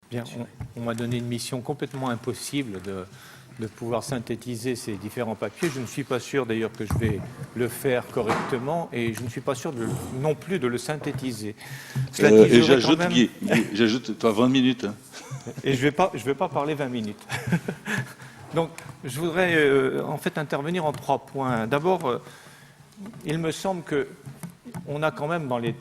Bien, on m'a donné une mission complètement impossible de pouvoir synthétiser ces différents papiers. Je ne suis pas sûr d'ailleurs que je vais le faire correctement et je ne suis pas sûr non plus de le synthétiser. Cela dit, et j'ajoute, même... Guy, j'ajoute, tu as 20 minutes. Hein. Et je vais pas parler 20 minutes. Donc, je voudrais en fait intervenir en 3 points. D'abord, il me semble qu'on a quand même dans les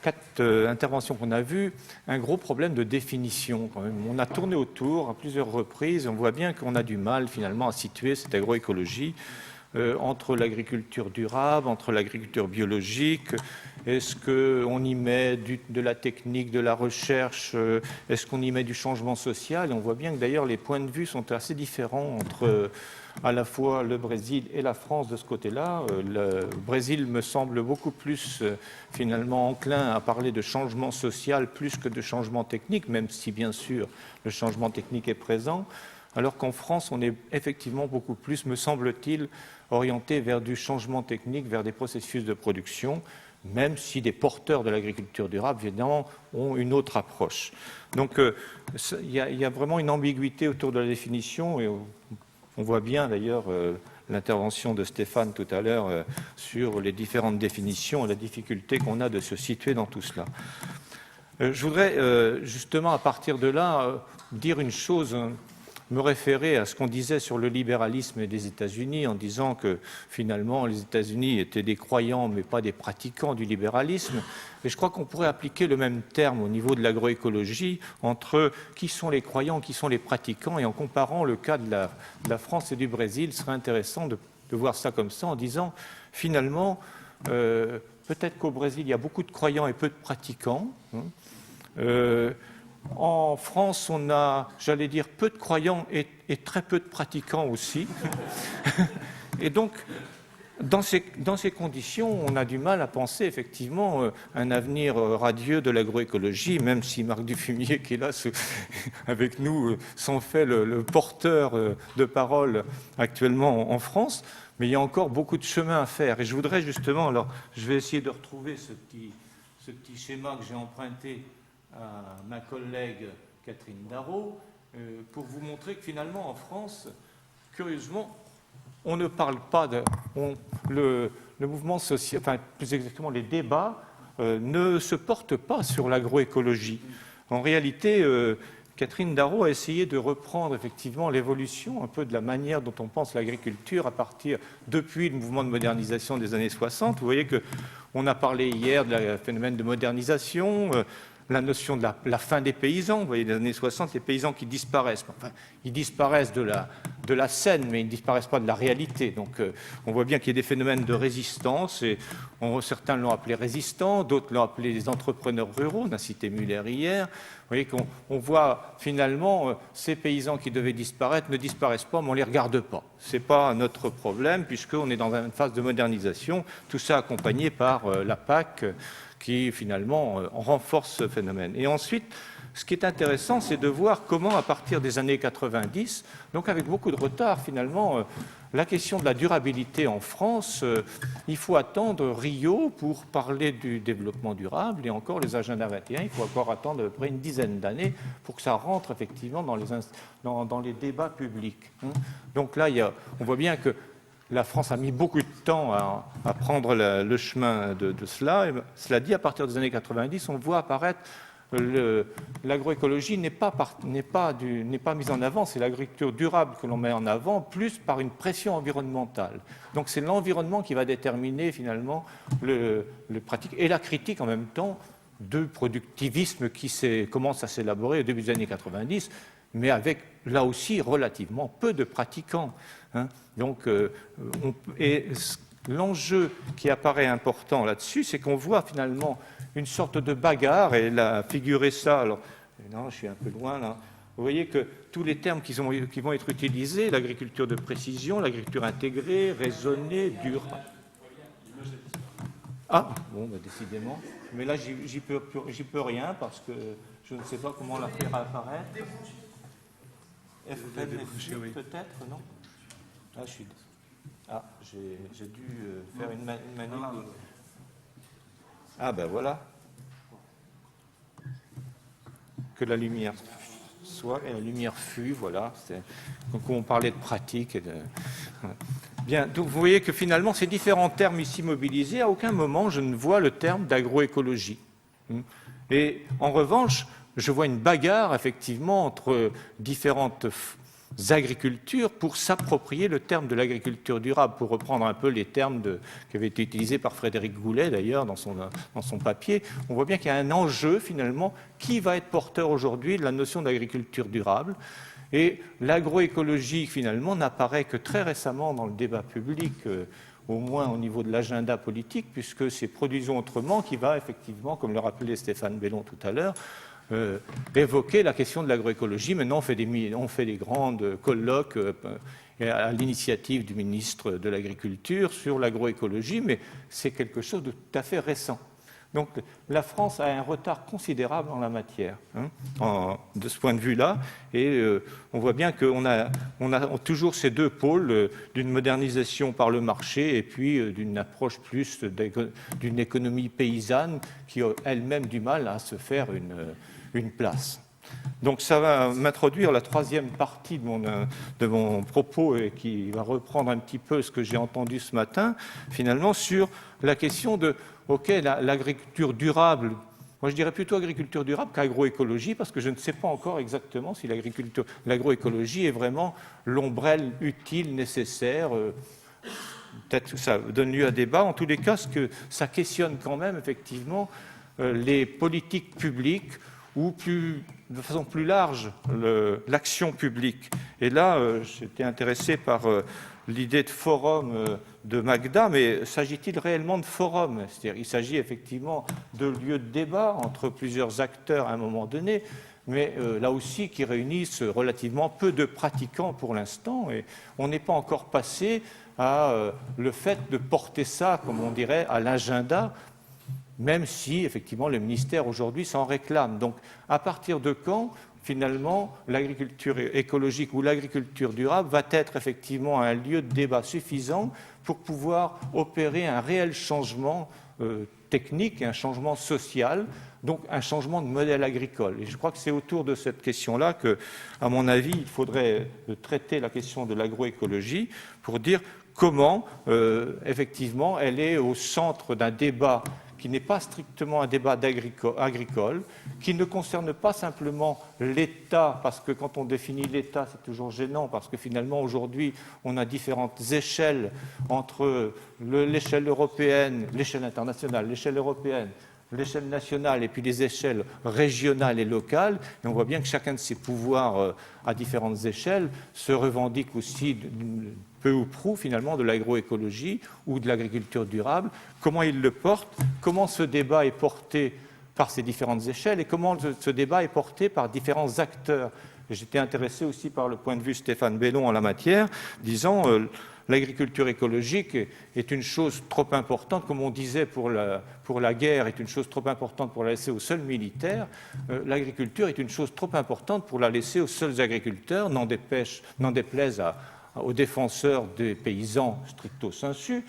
4 interventions qu'on a vues un gros problème de définition. Quand même. On a tourné autour à plusieurs reprises. On voit bien qu'on a du mal finalement à situer cette agroécologie entre l'agriculture durable, entre l'agriculture biologique. Est-ce qu'on y met de la technique, de la recherche? Est-ce qu'on y met du changement social? Et on voit bien que d'ailleurs les points de vue sont assez différents entre à la fois le Brésil et la France de ce côté-là. Le Brésil me semble beaucoup plus finalement enclin à parler de changement social plus que de changement technique, même si bien sûr le changement technique est présent. Alors qu'en France, on est effectivement beaucoup plus, me semble-t-il, orienté vers du changement technique, vers des processus de production, même si des porteurs de l'agriculture durable, évidemment, ont une autre approche. Donc, il y a vraiment une ambiguïté autour de la définition, et on voit bien d'ailleurs l'intervention de Stéphane tout à l'heure sur les différentes définitions et la difficulté qu'on a de se situer dans tout cela. Je voudrais justement, à partir de là, dire une chose, me référer à ce qu'on disait sur le libéralisme des États-Unis en disant que finalement les États-Unis étaient des croyants mais pas des pratiquants du libéralisme. Et je crois qu'on pourrait appliquer le même terme au niveau de l'agroécologie entre qui sont les croyants, qui sont les pratiquants. Et en comparant le cas de la France et du Brésil, ce serait intéressant de voir ça comme ça en disant finalement peut-être qu'au Brésil il y a beaucoup de croyants et peu de pratiquants. En France, on a, j'allais dire, peu de croyants et très peu de pratiquants aussi. Et donc, dans ces conditions, on a du mal à penser effectivement un avenir radieux de l'agroécologie, même si Marc Dufumier, qui est là avec nous, s'en fait le porteur de parole actuellement en France. Mais il y a encore beaucoup de chemin à faire. Et je voudrais justement, alors, je vais essayer de retrouver ce petit schéma que j'ai emprunté à ma collègue Catherine Darro, pour vous montrer que finalement en France, curieusement, on ne parle pas de... le mouvement social, enfin plus exactement les débats, ne se portent pas sur l'agroécologie. En réalité, Catherine Darro a essayé de reprendre effectivement l'évolution un peu de la manière dont on pense l'agriculture à partir, depuis le mouvement de modernisation des années 60. Vous voyez qu'on a parlé hier du phénomène de modernisation, la notion de la fin des paysans. Vous voyez, dans les années 60, les paysans qui disparaissent. Enfin, ils disparaissent de la scène, mais ils ne disparaissent pas de la réalité. Donc, on voit bien qu'il y a des phénomènes de résistance. Et certains l'ont appelé résistants, d'autres l'ont appelé les entrepreneurs ruraux. On a cité Muller hier. Vous voyez qu'on voit finalement ces paysans qui devaient disparaître ne disparaissent pas, mais on ne les regarde pas. Ce n'est pas notre problème, puisqu'on est dans une phase de modernisation. Tout ça accompagné par la PAC, qui finalement renforce ce phénomène. Et ensuite, ce qui est intéressant, c'est de voir comment, à partir des années 90, donc avec beaucoup de retard finalement, la question de la durabilité en France, il faut attendre Rio pour parler du développement durable, et encore les agendas 21, il faut encore attendre à peu près une dizaine d'années pour que ça rentre effectivement dans les débats publics. Donc là, on voit bien que la France a mis beaucoup de temps à prendre le chemin de cela. Et cela dit, à partir des années 90, on voit apparaître l'agroécologie n'est pas mise en avant, c'est l'agriculture durable que l'on met en avant, plus par une pression environnementale. Donc c'est l'environnement qui va déterminer finalement le pratique et la critique en même temps de productivisme qui commence à s'élaborer au début des années 90, mais avec là aussi relativement peu de pratiquants. Donc, l'enjeu qui apparaît important là-dessus, c'est qu'on voit finalement une sorte de bagarre, et elle a figuré ça, alors, non, je suis un peu loin là, vous voyez que tous les termes qui vont être utilisés, l'agriculture de précision, l'agriculture intégrée, raisonnée, durable. Ah, bon, bah, décidément, mais là, j'y peux rien, parce que je ne sais pas comment la faire apparaître. F peut-être, non? J'ai dû faire une manip. Ah ben voilà. Que la lumière s'aperçoit, et la lumière fut, voilà, donc on parlait de pratique. Bien, donc vous voyez que finalement, ces différents termes ici mobilisés, à aucun moment je ne vois le terme d'agroécologie. Et en revanche, je vois une bagarre, effectivement, entre différentes agricultures pour s'approprier le terme de l'agriculture durable, pour reprendre un peu les termes qui avaient été utilisés par Frédéric Goulet, d'ailleurs, dans son papier. On voit bien qu'il y a un enjeu, finalement, qui va être porteur aujourd'hui de la notion d'agriculture durable. Et l'agroécologie, finalement, n'apparaît que très récemment dans le débat public, au moins au niveau de l'agenda politique, puisque c'est Produisons autrement qui va, effectivement, comme le rappelait Stéphane Bellon tout à l'heure, évoquer la question de l'agroécologie. Maintenant, on fait des grandes colloques à l'initiative du ministre de l'Agriculture sur l'agroécologie, mais c'est quelque chose de tout à fait récent. Donc la France a un retard considérable en la matière, de ce point de vue-là, et on voit bien qu'on a toujours ces deux pôles d'une modernisation par le marché et puis d'une approche plus d'une économie paysanne qui a elle-même du mal à se faire une place. Donc ça va m'introduire la troisième partie de mon propos et qui va reprendre un petit peu ce que j'ai entendu ce matin, finalement, sur la question de l'agriculture durable. Moi, je dirais plutôt agriculture durable qu'agroécologie, parce que je ne sais pas encore exactement si l'agroécologie est vraiment l'ombrelle utile, nécessaire. Peut-être que ça donne lieu à débat. En tous les cas, ça questionne quand même, effectivement, les politiques publiques ou de façon plus large, l'action publique. Et là, j'étais intéressé par l'idée de forum de Magda, mais s'agit-il réellement de forum? C'est-à-dire, il s'agit effectivement de lieux de débat entre plusieurs acteurs à un moment donné, mais là aussi qui réunissent relativement peu de pratiquants pour l'instant, et on n'est pas encore passé à le fait de porter ça, comme on dirait, à l'agenda, même si, effectivement, le ministère aujourd'hui s'en réclame. Donc, à partir de quand, finalement, l'agriculture écologique ou l'agriculture durable va être effectivement un lieu de débat suffisant pour pouvoir opérer un réel changement technique, un changement social, donc un changement de modèle agricole. Et je crois que c'est autour de cette question-là que, à mon avis, il faudrait traiter la question de l'agroécologie pour dire comment, effectivement, elle est au centre d'un débat qui n'est pas strictement un débat agricole, qui ne concerne pas simplement l'État, parce que quand on définit l'État, c'est toujours gênant, parce que finalement, aujourd'hui, on a différentes échelles entre l'échelle européenne, l'échelle internationale, l'échelle européenne, l'échelle nationale et puis les échelles régionales et locales. Et on voit bien que chacun de ces pouvoirs à différentes échelles se revendique aussi peu ou prou, finalement, de l'agroécologie ou de l'agriculture durable. Comment il le porte? Comment ce débat est porté par ces différentes échelles et comment ce débat est porté par différents acteurs? J'étais intéressé aussi par le point de vue Stéphane Bellon en la matière, disant l'agriculture écologique est une chose trop importante, comme on disait pour la guerre, est une chose trop importante pour la laisser aux seuls militaires. L'agriculture est une chose trop importante pour la laisser aux seuls agriculteurs, n'en déplaise aux défenseurs des paysans stricto sensu.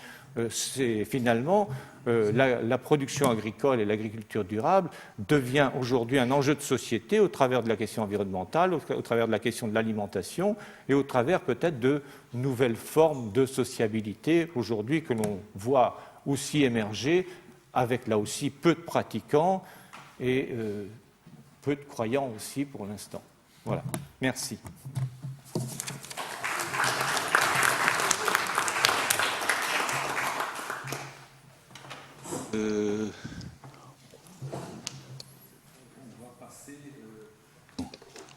C'est finalement la production agricole et l'agriculture durable devient aujourd'hui un enjeu de société au travers de la question environnementale, au travers de la question de l'alimentation et au travers peut-être de nouvelles formes de sociabilité aujourd'hui que l'on voit aussi émerger avec là aussi peu de pratiquants et peu de croyants aussi pour l'instant. Voilà, merci.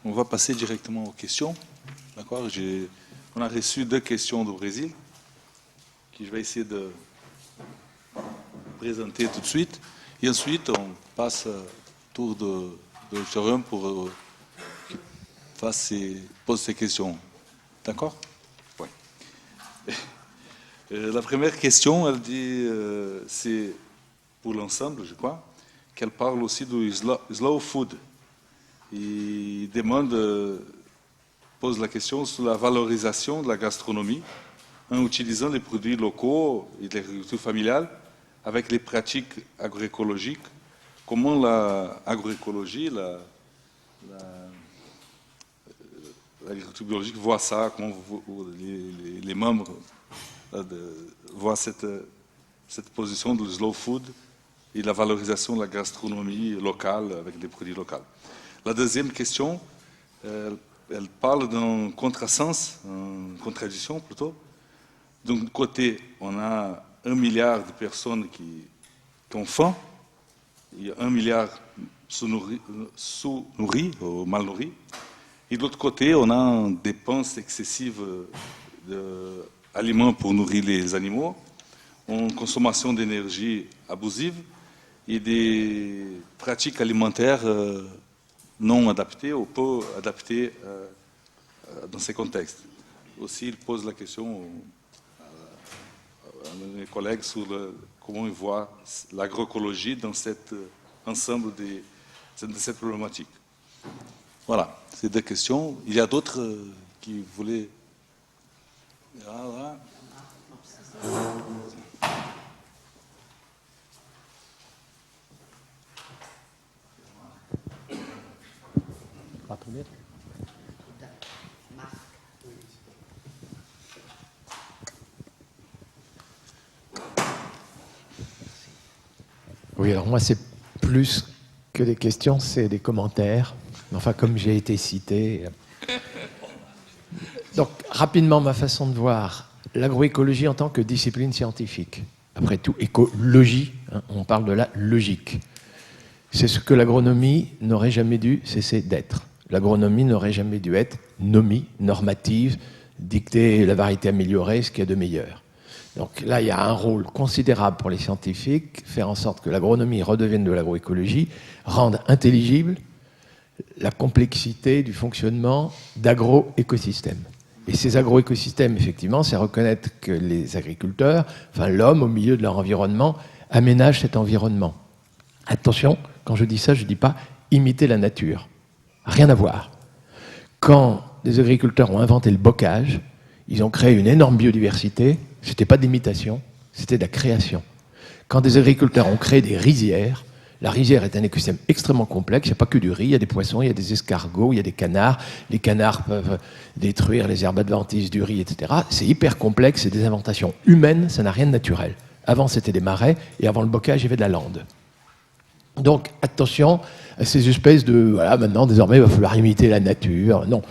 On va passer directement aux questions. D'accord? On a reçu 2 questions du Brésil, que je vais essayer de présenter tout de suite. Et ensuite, on passe au tour de l'auditorium pour qu'il pose ses questions. D'accord? Oui. La première question, elle dit, c'est pour l'ensemble, je crois, qu'elle parle aussi du slow food. Il pose la question sur la valorisation de la gastronomie en utilisant les produits locaux et de l'agriculture familiale avec les pratiques agroécologiques. Comment l'agroécologie, l'agriculture biologique voit ça, comment les membres voient cette position du slow food et la valorisation de la gastronomie locale avec des produits locaux. La deuxième question, elle parle d'un contresens, une contradiction plutôt. D'un côté, on a 1 milliard de personnes qui ont faim, il y a 1 milliard sous-nourris ou mal nourris, et de l'autre côté, on a une dépense excessive d'aliments pour nourrir les animaux, une consommation d'énergie abusive et des pratiques alimentaires non adaptées ou peu adaptées dans ces contextes. Aussi, il pose la question à mes collègues sur comment ils voient l'agroécologie dans cet ensemble de cette problématique. Voilà, c'est 2 questions. Il y a d'autres qui voulaient... Là. Oui, alors moi, c'est plus que des questions, c'est des commentaires. Enfin, comme j'ai été cité. Donc, rapidement, ma façon de voir l'agroécologie en tant que discipline scientifique. Après tout, écologie, hein, on parle de la logique. C'est ce que l'agronomie n'aurait jamais dû cesser d'être. L'agronomie n'aurait jamais dû être nomie, normative, dicter la variété améliorée, ce qu'il y a de meilleur. Donc là, il y a un rôle considérable pour les scientifiques, faire en sorte que l'agronomie redevienne de l'agroécologie, rendre intelligible la complexité du fonctionnement d'agroécosystèmes. Et ces agroécosystèmes, effectivement, c'est reconnaître que les agriculteurs, enfin l'homme au milieu de leur environnement, aménage cet environnement. Attention, quand je dis ça, je ne dis pas imiter la nature. Rien à voir. Quand les agriculteurs ont inventé le bocage, ils ont créé une énorme biodiversité. Ce n'était pas de l'imitation, c'était de la création. Quand des agriculteurs ont créé des rizières, la rizière est un écosystème extrêmement complexe. Il n'y a pas que du riz, il y a des poissons, il y a des escargots, il y a des canards. Les canards peuvent détruire les herbes adventices du riz, etc. C'est hyper complexe, c'est des inventations humaines, ça n'a rien de naturel. Avant, c'était des marais, et avant le bocage, il y avait de la lande. Donc, attention à ces espèces de... Voilà, maintenant, désormais, il va falloir imiter la nature. Non.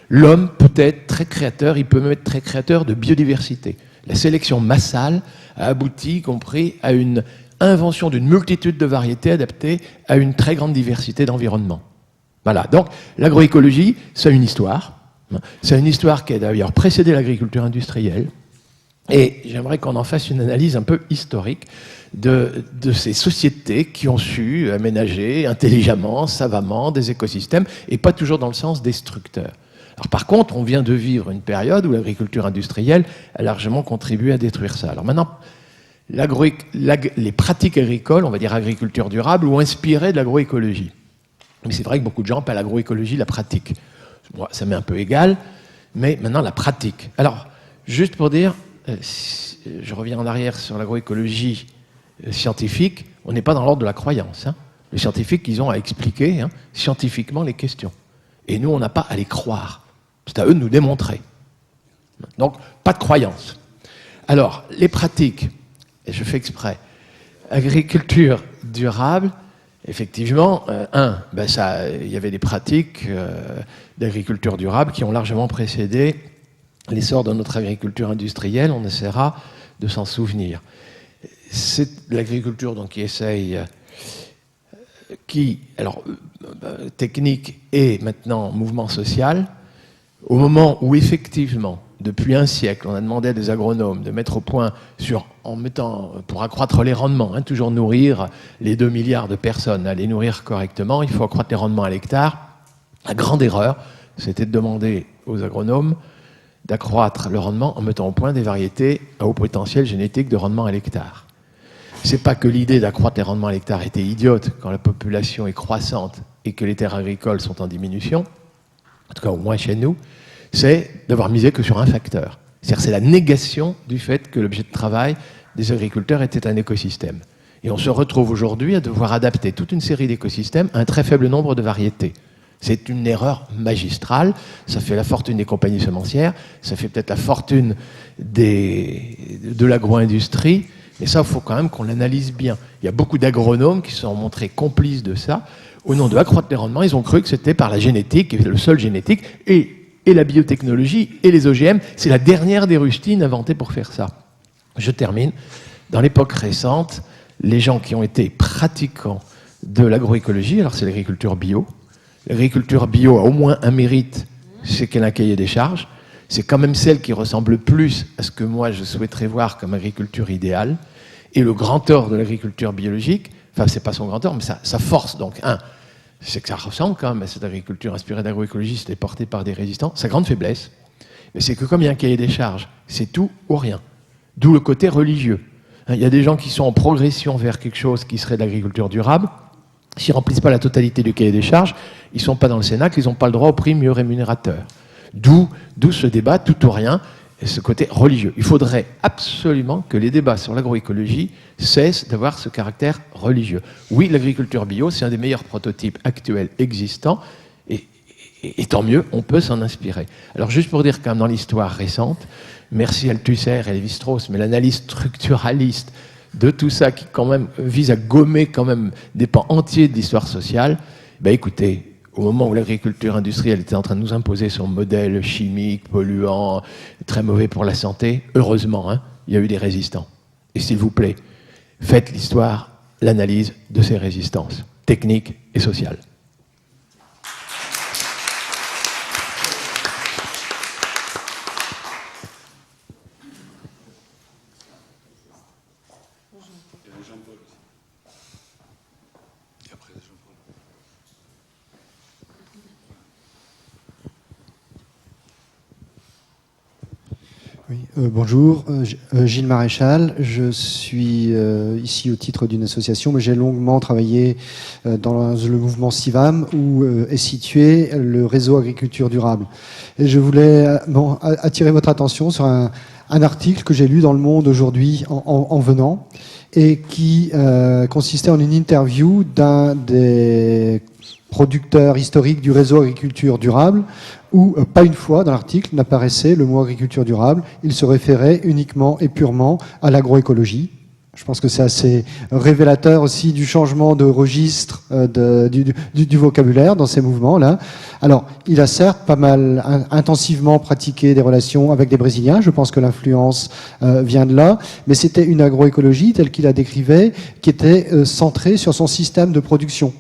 L'homme peut être très créateur, il peut même être très créateur de biodiversité. La sélection massale a abouti, y compris, à une invention d'une multitude de variétés adaptées à une très grande diversité d'environnements. Voilà. Donc, l'agroécologie, c'est une histoire. C'est une histoire qui a d'ailleurs précédé l'agriculture industrielle. Et j'aimerais qu'on en fasse une analyse un peu historique de ces sociétés qui ont su aménager intelligemment, savamment des écosystèmes, et pas toujours dans le sens destructeur. Alors par contre, on vient de vivre une période où l'agriculture industrielle a largement contribué à détruire ça. Alors maintenant, les pratiques agricoles, on va dire agriculture durable, ont inspiré de l'agroécologie. Mais c'est vrai que beaucoup de gens appellent l'agroécologie la pratique. Moi, ça m'est un peu égal, mais maintenant la pratique. Alors, juste pour dire, je reviens en arrière sur l'agroécologie scientifique, on n'est pas dans l'ordre de la croyance. Hein. Les scientifiques, ils ont à expliquer scientifiquement les questions. Et nous, on n'a pas à les croire. C'est à eux de nous démontrer. Donc, pas de croyance. Alors, les pratiques, et je fais exprès, agriculture durable, effectivement, il y avait des pratiques d'agriculture durable qui ont largement précédé l'essor de notre agriculture industrielle. On essaiera de s'en souvenir. C'est l'agriculture donc, qui essaye, technique et maintenant mouvement social, au moment où effectivement, depuis un siècle, on a demandé à des agronomes de mettre au point pour accroître les rendements, toujours nourrir les 2 milliards de personnes, à les nourrir correctement, il faut accroître les rendements à l'hectare. La grande erreur, c'était de demander aux agronomes d'accroître le rendement en mettant au point des variétés à haut potentiel génétique de rendement à l'hectare. C'est pas que l'idée d'accroître les rendements à l'hectare était idiote quand la population est croissante et que les terres agricoles sont en diminution, en tout cas au moins chez nous, c'est d'avoir misé que sur un facteur. C'est-à-dire c'est la négation du fait que l'objet de travail des agriculteurs était un écosystème. Et on se retrouve aujourd'hui à devoir adapter toute une série d'écosystèmes à un très faible nombre de variétés. C'est une erreur magistrale. Ça fait la fortune des compagnies semencières, ça fait peut-être la fortune de l'agro-industrie, mais ça, il faut quand même qu'on l'analyse bien. Il y a beaucoup d'agronomes qui se sont montrés complices de ça. Au nom de accroître les rendements, ils ont cru que c'était par la génétique, et le sol génétique, et la biotechnologie, et les OGM. C'est la dernière des rustines inventées pour faire ça. Je termine. Dans l'époque récente, les gens qui ont été pratiquants de l'agroécologie, alors c'est l'agriculture bio. L'agriculture bio a au moins un mérite, c'est qu'elle a un cahier des charges. C'est quand même celle qui ressemble le plus à ce que moi je souhaiterais voir comme agriculture idéale. Et le grand tort de l'agriculture biologique, enfin c'est pas son grand tort, mais sa force, donc c'est que ça ressemble quand même à cette agriculture inspirée d'agroécologie, et portée par des résistants. Sa grande faiblesse, mais c'est que comme il y a un cahier des charges, c'est tout ou rien. D'où le côté religieux. Il y a des gens qui sont en progression vers quelque chose qui serait de l'agriculture durable. S'ils ne remplissent pas la totalité du cahier des charges, ils ne sont pas dans le Cénacle, ils n'ont pas le droit au prix mieux rémunérateur. D'où ce débat tout ou rien, et ce côté religieux. Il faudrait absolument que les débats sur l'agroécologie cessent d'avoir ce caractère religieux. Oui, l'agriculture bio, c'est un des meilleurs prototypes actuels existants, et tant mieux, on peut s'en inspirer. Alors juste pour dire quand même dans l'histoire récente, merci Althusser et Lévi-Strauss, mais l'analyse structuraliste de tout ça qui quand même vise à gommer quand même des pans entiers de l'histoire sociale, ben écoutez, au moment où l'agriculture industrielle était en train de nous imposer son modèle chimique, polluant, très mauvais pour la santé, heureusement, il y a eu des résistants. Et s'il vous plaît, faites l'histoire, l'analyse de ces résistances, techniques et sociales. Oui, bonjour, Gilles Maréchal. Je suis ici au titre d'une association, mais j'ai longuement travaillé dans le mouvement CIVAM où est situé le réseau agriculture durable. Et je voulais attirer votre attention sur un article que j'ai lu dans Le Monde aujourd'hui en venant et qui consistait en une interview d'un des producteurs historiques du réseau agriculture durable, où pas une fois dans l'article n'apparaissait le mot agriculture durable. Il se référait uniquement et purement à l'agroécologie. Je pense que c'est assez révélateur aussi du changement de registre du vocabulaire dans ces mouvements-là. Alors, il a certes pas mal intensivement pratiqué des relations avec des Brésiliens, je pense que l'influence vient de là, mais c'était une agroécologie telle qu'il la décrivait, qui était centrée sur son système de production,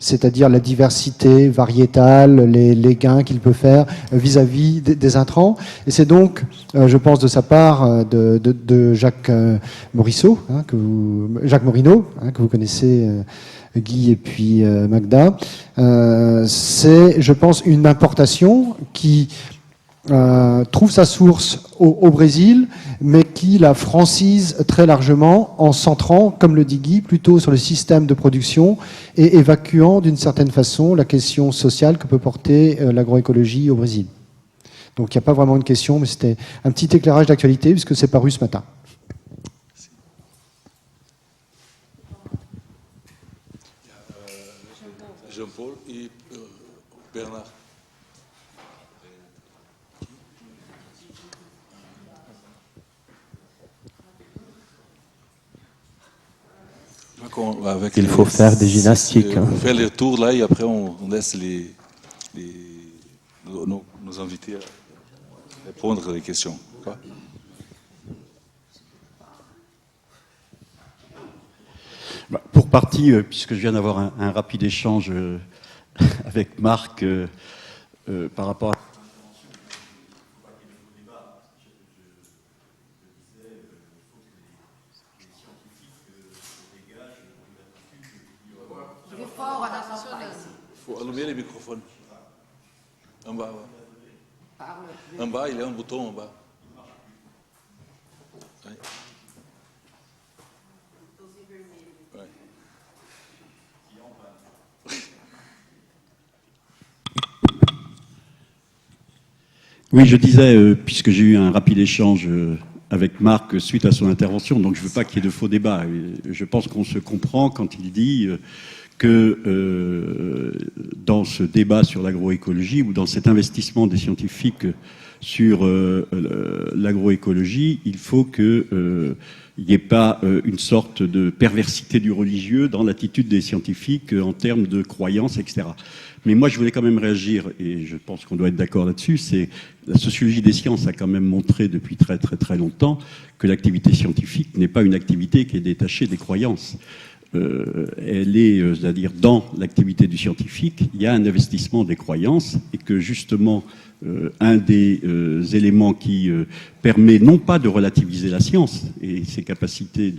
c'est-à-dire la diversité variétale, les gains qu'il peut faire vis-à-vis des intrants. Et c'est donc, je pense de sa part, de Jacques Morisseau, Jacques Morino, que vous connaissez, Guy et puis Magda. C'est, je pense, une importation qui trouve sa source au Brésil, mais qui la francise très largement en centrant, comme le dit Guy, plutôt sur le système de production et évacuant d'une certaine façon la question sociale que peut porter l'agroécologie au Brésil. Donc il n'y a pas vraiment une question, mais c'était un petit éclairage d'actualité puisque c'est paru ce matin. Jean-Paul et Bernard. Il faut faire des gymnastiques. On fait les tours là et après on laisse nos invités répondre à des questions. Quoi? Pour partie, puisque je viens d'avoir un rapide échange avec Marc par rapport à... Il faut allumer les microphones. En bas. En bas, il y a un bouton en bas. Ouais. Ouais. Oui, je disais, puisque j'ai eu un rapide échange avec Marc suite à son intervention, donc je ne veux pas qu'il y ait de faux débats. Je pense qu'on se comprend quand il dit que dans ce débat sur l'agroécologie ou dans cet investissement des scientifiques sur l'agroécologie, il faut qu'il n'y ait pas une sorte de perversité du religieux dans l'attitude des scientifiques en termes de croyances, etc. Mais moi, je voulais quand même réagir, et je pense qu'on doit être d'accord là-dessus, c'est la sociologie des sciences a quand même montré depuis très très très longtemps que l'activité scientifique n'est pas une activité qui est détachée des croyances. Elle est, c'est-à-dire dans l'activité du scientifique, il y a un investissement des croyances, et que justement, un des éléments qui permet non pas de relativiser la science et ses capacités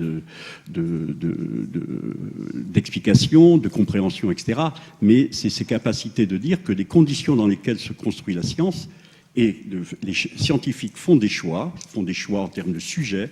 d'explication, de compréhension, etc., mais c'est ses capacités de dire que les conditions dans lesquelles se construit la science, et les scientifiques font des choix en termes de sujets,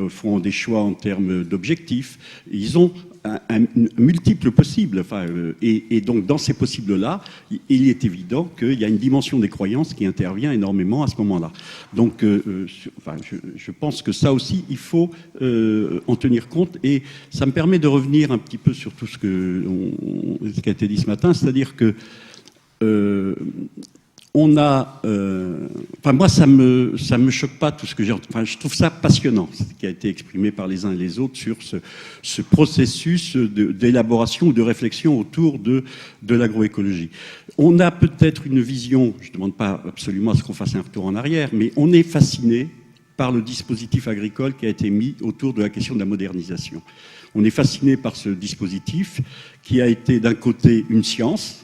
font des choix en termes d'objectifs. Ils ont un multiple possible. Enfin, et donc, dans ces possibles-là, il est évident qu'il y a une dimension des croyances qui intervient énormément à ce moment-là. Donc, je pense que ça aussi, il faut en tenir compte. Et ça me permet de revenir un petit peu sur tout ce qui a été dit ce matin, c'est-à-dire que on a, moi, ça me choque pas tout ce que j'ai. Enfin, je trouve ça passionnant, ce qui a été exprimé par les uns et les autres sur ce processus d'élaboration ou de réflexion autour de l'agroécologie. On a peut-être une vision. Je ne demande pas absolument à ce qu'on fasse un retour en arrière, mais on est fasciné par le dispositif agricole qui a été mis autour de la question de la modernisation. On est fasciné par ce dispositif qui a été d'un côté une science.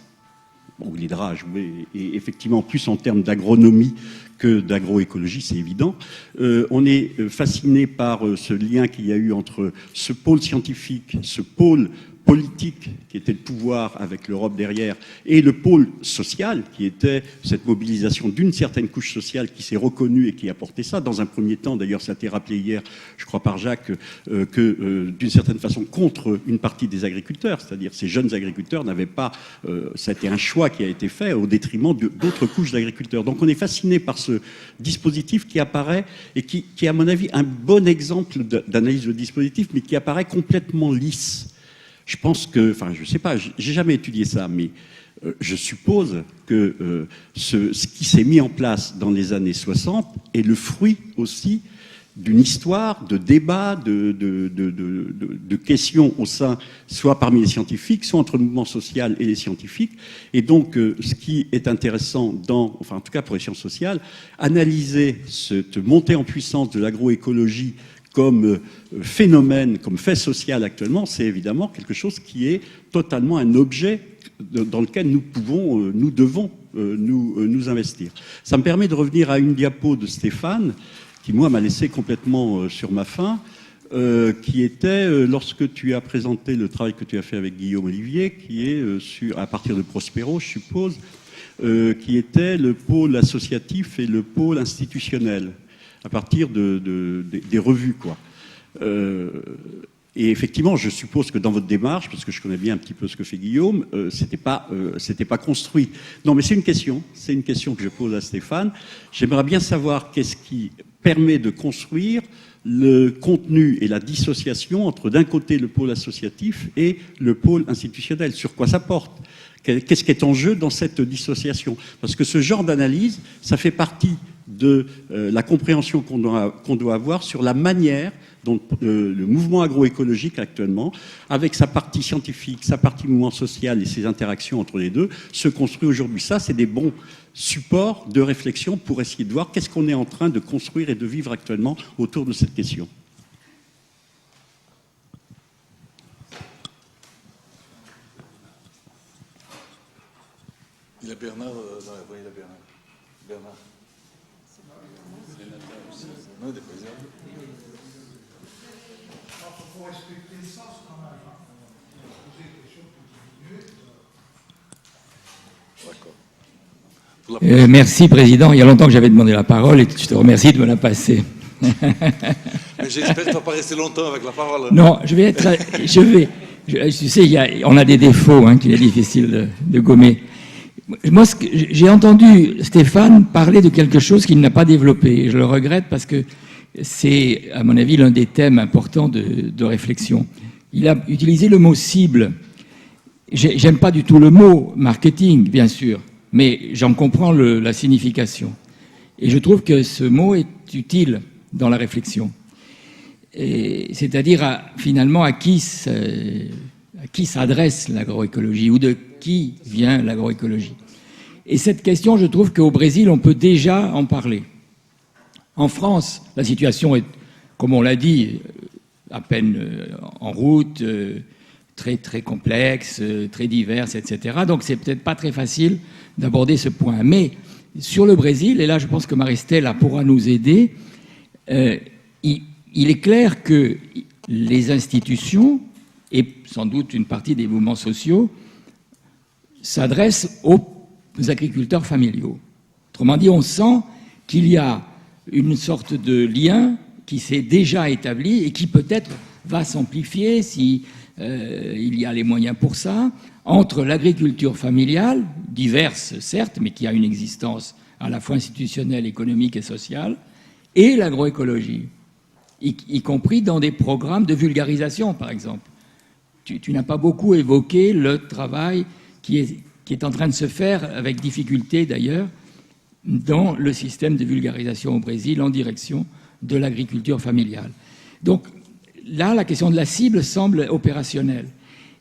Bon, il aidera à jouer, et effectivement, plus en termes d'agronomie que d'agroécologie, c'est évident. On est fasciné par ce lien qu'il y a eu entre ce pôle scientifique, ce pôle politique, qui était le pouvoir avec l'Europe derrière, et le pôle social, qui était cette mobilisation d'une certaine couche sociale qui s'est reconnue et qui a porté ça. Dans un premier temps, d'ailleurs, ça a été rappelé hier, je crois par Jacques, que d'une certaine façon, contre une partie des agriculteurs, c'est-à-dire ces jeunes agriculteurs n'avaient pas... ça a été un choix qui a été fait au détriment d'autres couches d'agriculteurs. Donc on est fasciné par ce dispositif qui apparaît, et qui est, à mon avis, un bon exemple d'analyse de dispositif, mais qui apparaît complètement lisse. Je pense que, enfin, je ne sais pas, j'ai jamais étudié ça, mais je suppose que ce qui s'est mis en place dans les années 60 est le fruit aussi d'une histoire, de débats, de questions au sein, soit parmi les scientifiques, soit entre le mouvement social et les scientifiques. Et donc, ce qui est intéressant enfin, en tout cas pour les sciences sociales, analyser cette montée en puissance de l'agroécologie comme phénomène, comme fait social actuellement, c'est évidemment quelque chose qui est totalement un objet dans lequel nous devons nous investir. Ça me permet de revenir à une diapo de Stéphane, qui, moi, m'a laissé complètement sur ma faim, qui était, lorsque tu as présenté le travail que tu as fait avec Guillaume Olivier, qui est à partir de Prospero, je suppose, qui était le pôle associatif et le pôle institutionnel, à partir des revues, quoi. Et effectivement, je suppose que dans votre démarche, parce que je connais bien un petit peu ce que fait Guillaume, c'était pas construit. Non, mais c'est une question que je pose à Stéphane. J'aimerais bien savoir qu'est-ce qui permet de construire le contenu et la dissociation entre, d'un côté, le pôle associatif et le pôle institutionnel. Sur quoi ça porte ? Qu'est-ce qui est en jeu dans cette dissociation ? Parce que ce genre d'analyse, ça fait partie de la compréhension qu'on doit avoir sur la manière dont le mouvement agroécologique actuellement, avec sa partie scientifique, sa partie mouvement social et ses interactions entre les deux, se construit aujourd'hui. Ça, c'est des bons supports de réflexion pour essayer de voir qu'est-ce qu'on est en train de construire et de vivre actuellement autour de cette question. Il y a Bernard dans la voie, il y a Bernard. Non, des paysans. Pour respecter le sens quand même. Poser des questions pour 10 minutes. D'accord. Merci, Président. Il y a longtemps que j'avais demandé la parole et je te remercie de me la passer. Mais j'espère que tu ne vas pas rester longtemps avec la parole. Non, tu sais, on a des défauts qu'il est difficile de gommer. Moi, j'ai entendu Stéphane parler de quelque chose qu'il n'a pas développé. Je le regrette parce que c'est, à mon avis, l'un des thèmes importants de réflexion. Il a utilisé le mot cible. J'aime pas du tout le mot marketing, bien sûr, mais j'en comprends la signification. Et je trouve que ce mot est utile dans la réflexion. C'est-à-dire, finalement, à qui s'adresse l'agroécologie ou de qui vient l'agroécologie. Et cette question, je trouve qu'au Brésil, on peut déjà en parler. En France, la situation est, comme on l'a dit, à peine en route, très, très complexe, très diverse, etc. Donc, c'est peut-être pas très facile d'aborder ce point. Mais sur le Brésil, et là, je pense que Marie-Stella pourra nous aider, il est clair que les institutions, et sans doute une partie des mouvements sociaux, s'adressent aux agriculteurs familiaux. Autrement dit, on sent qu'il y a une sorte de lien qui s'est déjà établi et qui peut-être va s'amplifier si il y a les moyens pour ça, entre l'agriculture familiale, diverse certes, mais qui a une existence à la fois institutionnelle, économique et sociale, et l'agroécologie, y compris dans des programmes de vulgarisation, par exemple. Tu n'as pas beaucoup évoqué le travail qui est en train de se faire, avec difficulté d'ailleurs, dans le système de vulgarisation au Brésil en direction de l'agriculture familiale. Donc là, la question de la cible semble opérationnelle.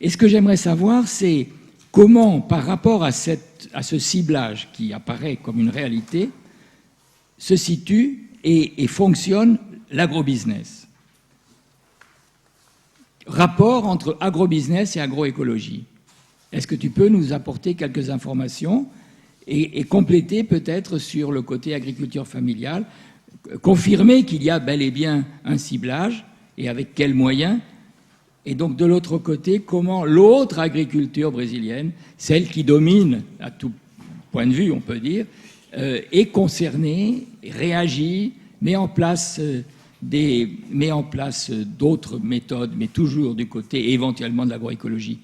Et ce que j'aimerais savoir, c'est comment, par rapport à ce ciblage qui apparaît comme une réalité, se situe et fonctionne l'agrobusiness. Rapport entre agrobusiness et agroécologie. Est-ce que tu peux nous apporter quelques informations et compléter peut-être sur le côté agriculture familiale, confirmer qu'il y a bel et bien un ciblage et avec quels moyens, et donc de l'autre côté, comment l'autre agriculture brésilienne, celle qui domine à tout point de vue, on peut dire, est concernée, réagit, met en place d'autres méthodes, mais toujours du côté éventuellement de l'agroécologie.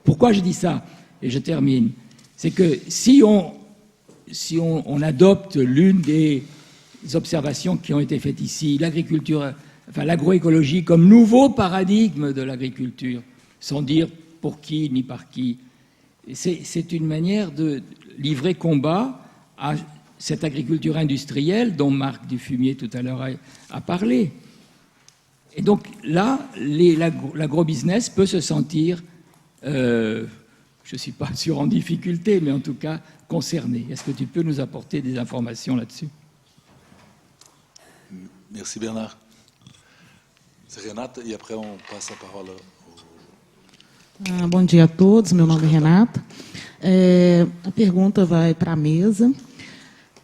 Pourquoi je dis ça? Et je termine. C'est que si on adopte l'une des observations qui ont été faites ici, l'agroécologie comme nouveau paradigme de l'agriculture, sans dire pour qui ni par qui, c'est une manière de livrer combat à cette agriculture industrielle dont Marc Dufumier tout à l'heure a parlé. Et donc là, l'agrobusiness peut se sentir, je ne suis pas sûr en difficulté, mais en tout cas concerné. Est-ce que tu peux nous apporter des informations là-dessus? Merci Bernard. C'est Renata e après on passe a parole ao... Bom dia a todos, meu nome é Renata. A pergunta vai para a mesa.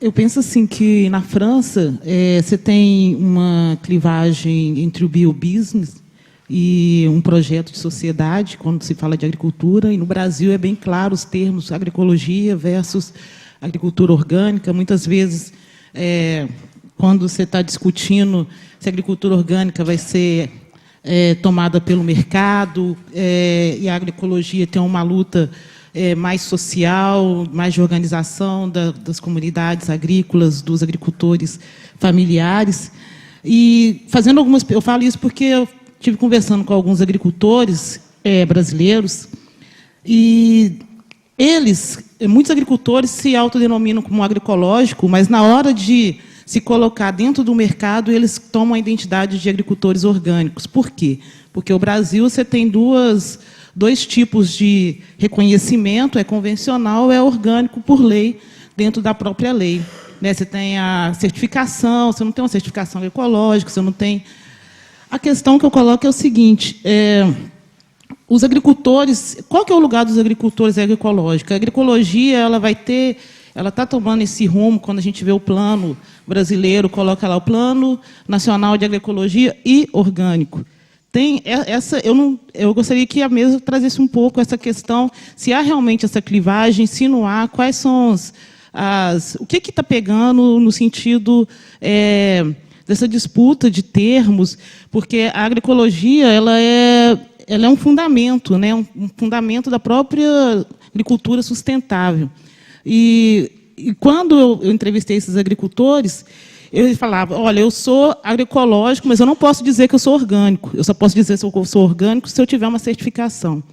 Eu penso assim que na França você tem uma clivagem entre o biobusiness e um projeto de sociedade quando se fala de agricultura, e no Brasil é bem claro os termos agroecologia versus agricultura orgânica. Muitas vezes, quando você está discutindo se a agricultura orgânica vai ser tomada pelo mercado e a agroecologia tem uma luta mais social, mais de organização das comunidades agrícolas, dos agricultores familiares. E fazendo algumas... Eu falo isso porque eu estive conversando com alguns agricultores brasileiros e muitos agricultores se autodenominam como agroecológico, mas na hora de se colocar dentro do mercado, eles tomam a identidade de agricultores orgânicos. Por quê? Porque o Brasil você tem dois tipos de reconhecimento, é convencional, é orgânico por lei, dentro da própria lei. Você tem a certificação, você não tem uma certificação ecológica, você não tem... A questão que eu coloco é o seguinte, os agricultores, qual que é o lugar dos agricultores agroecológicos? A agroecologia, ela está tomando esse rumo, quando a gente vê o plano brasileiro, coloca lá o Plano Nacional de Agroecologia e Orgânico. Eu gostaria que a mesa trazesse um pouco essa questão, se há realmente essa clivagem, se não há, quais são o que está pegando no sentido dessa disputa de termos, porque a agroecologia ela é um fundamento, né, um fundamento da própria agricultura sustentável. E quando eu entrevistei esses agricultores, eu falava, olha, eu sou agroecológico, mas eu não posso dizer que eu sou orgânico. Eu só posso dizer que eu sou orgânico se eu tiver uma certificação.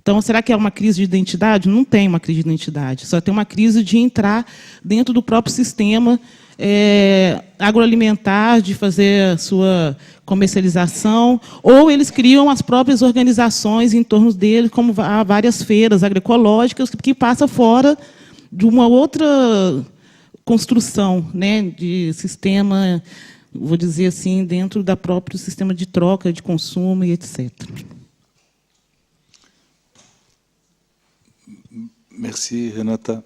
Então, será que é uma crise de identidade? Não tem uma crise de identidade, só tem uma crise de entrar dentro do próprio sistema agroalimentar, de fazer a sua comercialização, ou eles criam as próprias organizações em torno dele, como há várias feiras agroecológicas, que passa fora de uma outra construção, né, de sistema, vou dizer assim, dentro do próprio sistema de troca, de consumo e etc. Merci, Renata.